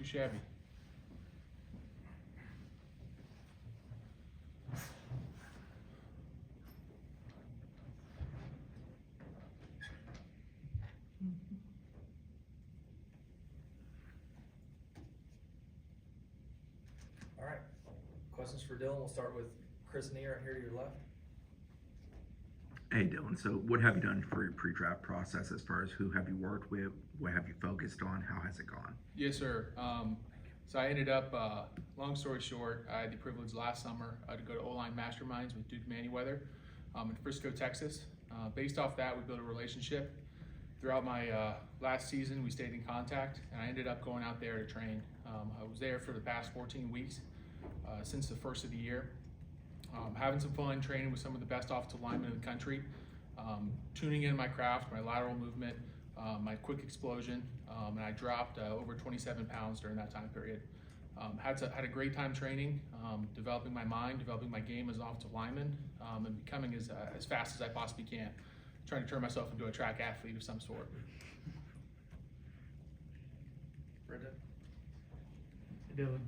too shabby. All right, questions for Dylan. We'll start with Chris Neer here to your left. Hey Dylan, so what have you done for your pre-draft process as far as who have you worked with, what have you focused on, how has it gone? Yes, sir. So I ended up, long story short, I had the privilege last summer to go to O-line Masterminds with Duke Manyweather in Frisco, Texas. Based off that, we built a relationship. Throughout my last season, we stayed in contact, and I ended up going out there to train. I was there for the past 14 weeks since the first of the year. Having some fun training with some of the best offensive linemen in the country, tuning in my craft, my lateral movement, my quick explosion, and I dropped over 27 pounds during that time period. Had a great time training, developing my mind, developing my game as an offensive lineman, and becoming as fast as I possibly can. Trying to turn myself into a track athlete of some sort. Brendan? Dylan,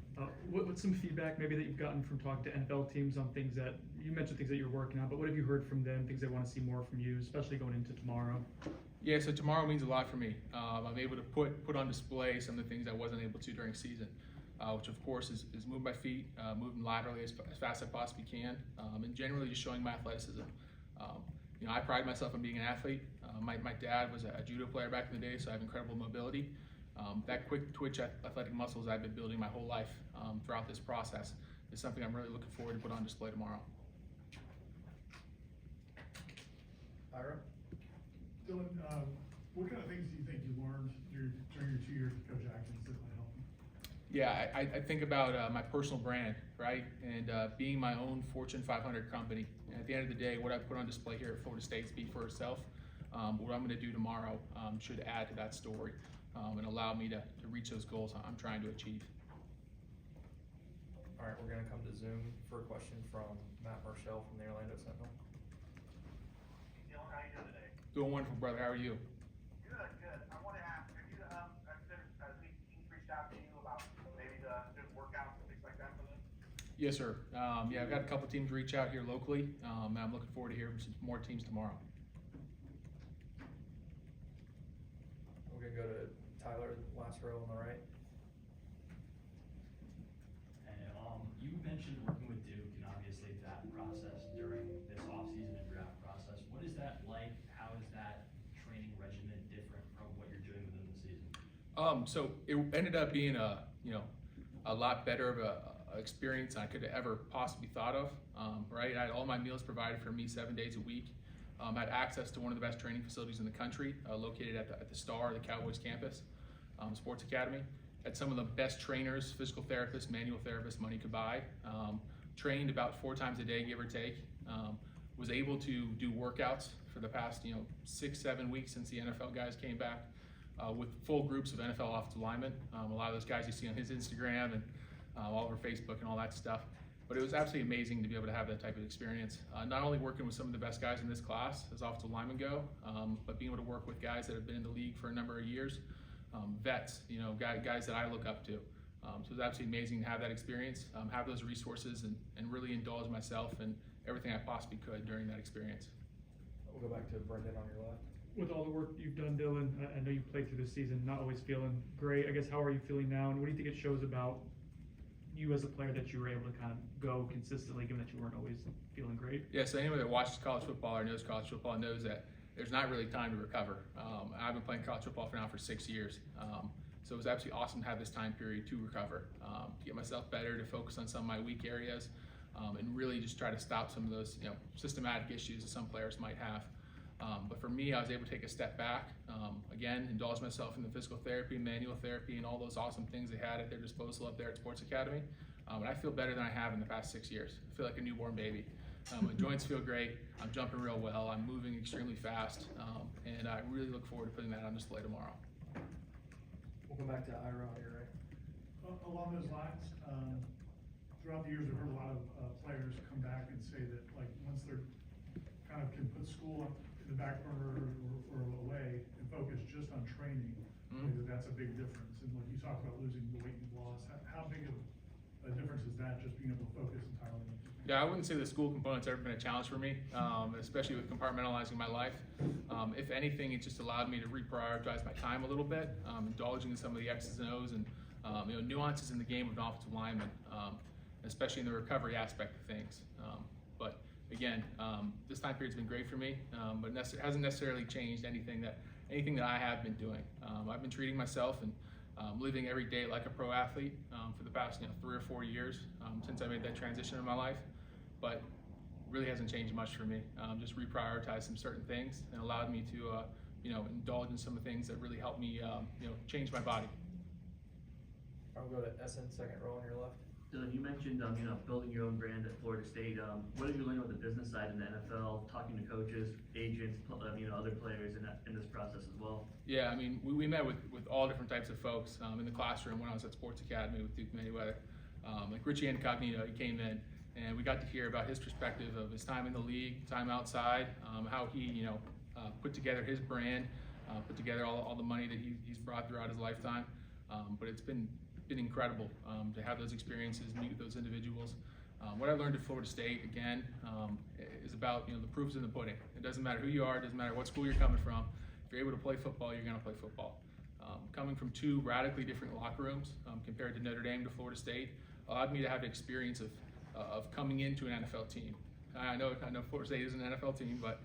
what's some feedback maybe that you've gotten from talking to NFL teams on things that, you mentioned things that you're working on, but what have you heard from them, things they want to see more from you, especially going into tomorrow? Yeah, so tomorrow means a lot for me. I'm able to put on display some of the things I wasn't able to during season, which of course is move my feet, moving laterally as fast as I possibly can, and generally just showing my athleticism. You know, I pride myself on being an athlete. My dad was a judo player back in the day, so I have incredible mobility. That quick twitch athletic muscles I've been building my whole life throughout this process is something I'm really looking forward to put on display tomorrow. Ira? Dylan, what kind of things do you think you learned during your 2 years with Coach Atkins that might help you? Yeah, I think about my personal brand, right? And being my own Fortune 500 company. And at the end of the day, what I put on display here at Florida State speaks for itself. What I'm gonna do tomorrow should add to that story and allow me to reach those goals I'm trying to achieve. All right, we're gonna come to Zoom for a question from Matt Marshall from the Orlando Sentinel. Dylan, how you doing today? Doing wonderful, brother. How are you? Good, good. I want to ask, have you, teams reached out to you about maybe the workouts and things like that for them? Yes, sir. Yeah, I've got a couple teams reach out here locally, and I'm looking forward to hearing from some more teams tomorrow. We're gonna go to Tyler, last row on the right. And you mentioned working with Duke and obviously that process during this offseason and draft process. What is that like? How is that training regimen different from what you're doing within the season? So it ended up being a lot better of a experience I could have ever possibly thought of. Right, I had all my meals provided for me 7 days a week. I had access to one of the best training facilities in the country, located at the Star, the Cowboys campus, Sports Academy. Had some of the best trainers, physical therapists, manual therapists money could buy. Trained about 4 times a day, give or take. Was able to do workouts for the past 6-7 weeks since the NFL guys came back with full groups of NFL offensive linemen. A lot of those guys you see on his Instagram and all over Facebook and all that stuff. But it was absolutely amazing to be able to have that type of experience. Not only working with some of the best guys in this class as offensive linemen go, but being able to work with guys that have been in the league for a number of years, vets, guys that I look up to. So it was absolutely amazing to have that experience, have those resources, and really indulge myself in everything I possibly could during that experience. We'll go back to Brendan on your left. With all the work you've done, Dylan, I know you've played through this season, not always feeling great. I guess, how are you feeling now, and what do you think it shows about you as a player that you were able to kind of go consistently, given that you weren't always feeling great? Yeah, so anyone that watches college football or knows college football knows that there's not really time to recover. I've been playing college football for 6 years. So it was absolutely awesome to have this time period to recover, to get myself better, to focus on some of my weak areas, and really just try to stop some of those systematic issues that some players might have. But for me, I was able to take a step back, again, indulge myself in the physical therapy, manual therapy, and all those awesome things they had at their disposal up there at Sports Academy. And I feel better than I have in the past 6 years. I feel like a newborn baby. My joints feel great. I'm jumping real well. I'm moving extremely fast. And I really look forward to putting that on display tomorrow. We'll come back to Ira on your right. Along those lines, throughout the years, I've heard a lot of players come back and say that, like, once they're kind of can put school in the back burner or away and focus just on training, maybe that's a big difference. And like you talked about losing the weight you that, just being able to focus entirely on just. Yeah, I wouldn't say the school component's ever been a challenge for me, especially with compartmentalizing my life. If anything, it just allowed me to reprioritize my time a little bit, indulging in some of the X's and O's and nuances in the game of an offensive lineman, especially in the recovery aspect of things. But again, this time period's been great for me, but it hasn't necessarily changed anything that I have been doing. I've been treating myself and living every day like a pro athlete for the past 3 or 4 years since I made that transition in my life. But really hasn't changed much for me. Just reprioritize some certain things and allowed me to indulge in some of the things that really helped me change my body. I'll go to Essen, second row on your left. Dylan, you mentioned, building your own brand at Florida State. What have you learned on the business side in the NFL, talking to coaches, agents, other players in this process as well? Yeah, I mean, we met with all different types of folks in the classroom when I was at Sports Academy with Duke Manyweather. Like Richie Incognito, he came in, and we got to hear about his perspective of his time in the league, time outside, how he, put together his brand, put together all the money that he's brought throughout his lifetime. But it's been incredible to have those experiences, meet with those individuals. What I learned at Florida State, again, is about the proof's in the pudding. It doesn't matter who you are, it doesn't matter what school you're coming from. If you're able to play football, you're going to play football. Coming from 2 radically different locker rooms compared to Notre Dame to Florida State allowed me to have the experience of coming into an NFL team. I know Florida State isn't an NFL team, but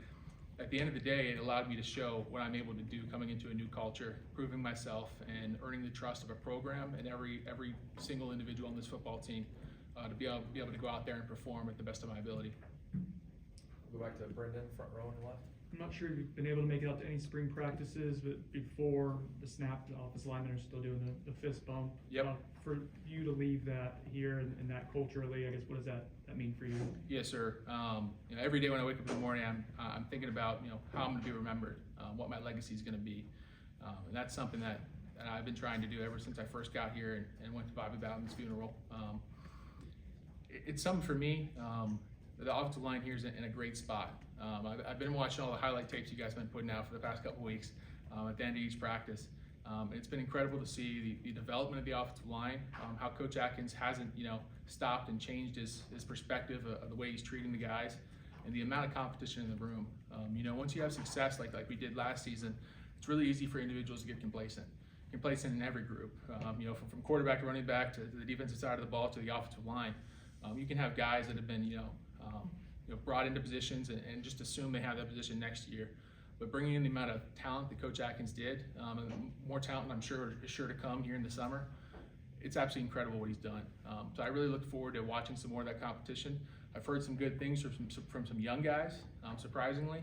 at the end of the day, it allowed me to show what I'm able to do coming into a new culture, proving myself and earning the trust of a program and every single individual on this football team to be able to go out there and perform at the best of my ability. We'll go back to Brendan, front row on your left. I'm not sure if you've been able to make it out to any spring practices, but before the snap, the offensive linemen are still doing the fist bump. Yep. For you to leave that here and that culturally, I guess, what does that mean for you? Yes, sir. Every day when I wake up in the morning, I'm thinking about how I'm going to be remembered, what my legacy is going to be, and that's something that I've been trying to do ever since I first got here and went to Bobby Bowden's funeral. It's something for me. The offensive line here is in a great spot. I've been watching all the highlight tapes you guys have been putting out for the past couple weeks at the end of each practice. It's been incredible to see the development of the offensive line, how Coach Atkins hasn't stopped and changed his perspective of the way he's treating the guys, and the amount of competition in the room. Once you have success like we did last season, it's really easy for individuals to get complacent in every group. From quarterback to running back to the defensive side of the ball to the offensive line. You can have guys that have been brought into positions and just assume they have that position next year. But bringing in the amount of talent that Coach Atkins did, and more talent I'm sure is sure to come here in the summer, it's absolutely incredible what he's done. So I really look forward to watching some more of that competition. I've heard some good things from some young guys, surprisingly,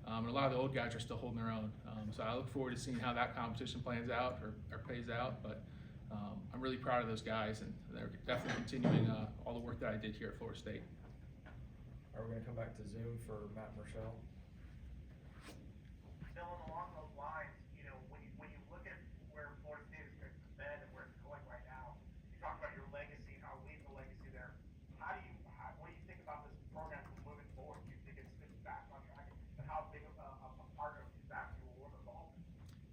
and a lot of the old guys are still holding their own. So I look forward to seeing how that competition plans out or plays out. But I'm really proud of those guys, and they're definitely continuing all the work that I did here at Florida State. All right, we're gonna come back to Zoom for Matt Murchell. Dylan, along those lines, when you look at where Florida State has been and where it's going right now, you talk about your legacy and how leave the legacy there. What do you think about this program moving forward? Do you think it's back on track, and how big of a part of that you will involve?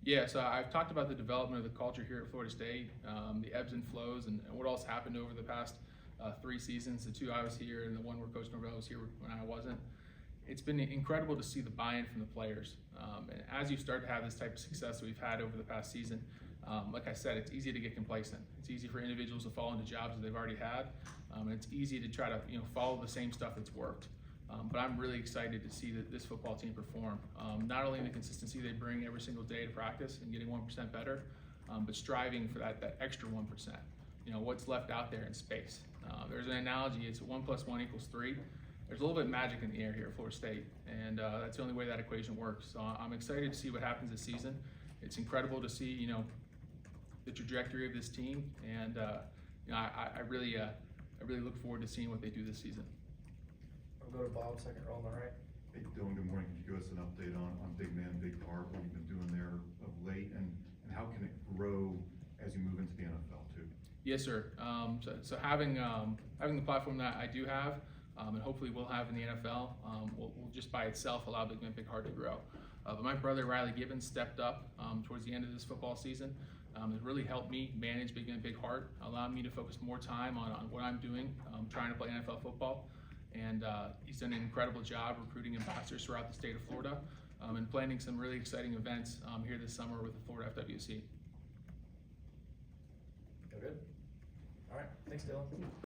Yeah, so I've talked about the development of the culture here at Florida State, the ebbs and flows, and what else happened over the past 3 seasons, the 2 I was here and the 1 where Coach Norvell was here when I wasn't. It's been incredible to see the buy-in from the players. And as you start to have this type of success that we've had over the past season, like I said, it's easy to get complacent. It's easy for individuals to fall into jobs that they've already had. And it's easy to try to follow the same stuff that's worked. But I'm really excited to see this football team perform. Not only in the consistency they bring every single day to practice and getting 1% better, but striving for that extra 1%. What's left out there in space. There's an analogy, it's 1 + 1 = 3. There's a little bit of magic in the air here at Florida State, and that's the only way that equation works. So I'm excited to see what happens this season. It's incredible to see, the trajectory of this team, and I really look forward to seeing what they do this season. We'll go to Bob, second row on the right. Hey Dylan, good morning. Could you give us an update on Big Man, Big Heart, what you've been doing there of late, and how can it grow as you move into the NFL too? Yes, sir. So having the platform that I do have, and hopefully will have in the NFL, will just by itself allow Big Man, Big Heart to grow. But my brother Riley Gibbons stepped up towards the end of this football season. Has really helped me manage Big Man Big Heart, allowing me to focus more time on what I'm doing, trying to play NFL football. And he's done an incredible job recruiting ambassadors throughout the state of Florida, and planning some really exciting events here this summer with the Florida FWC. Feel good? All right, thanks, Dylan.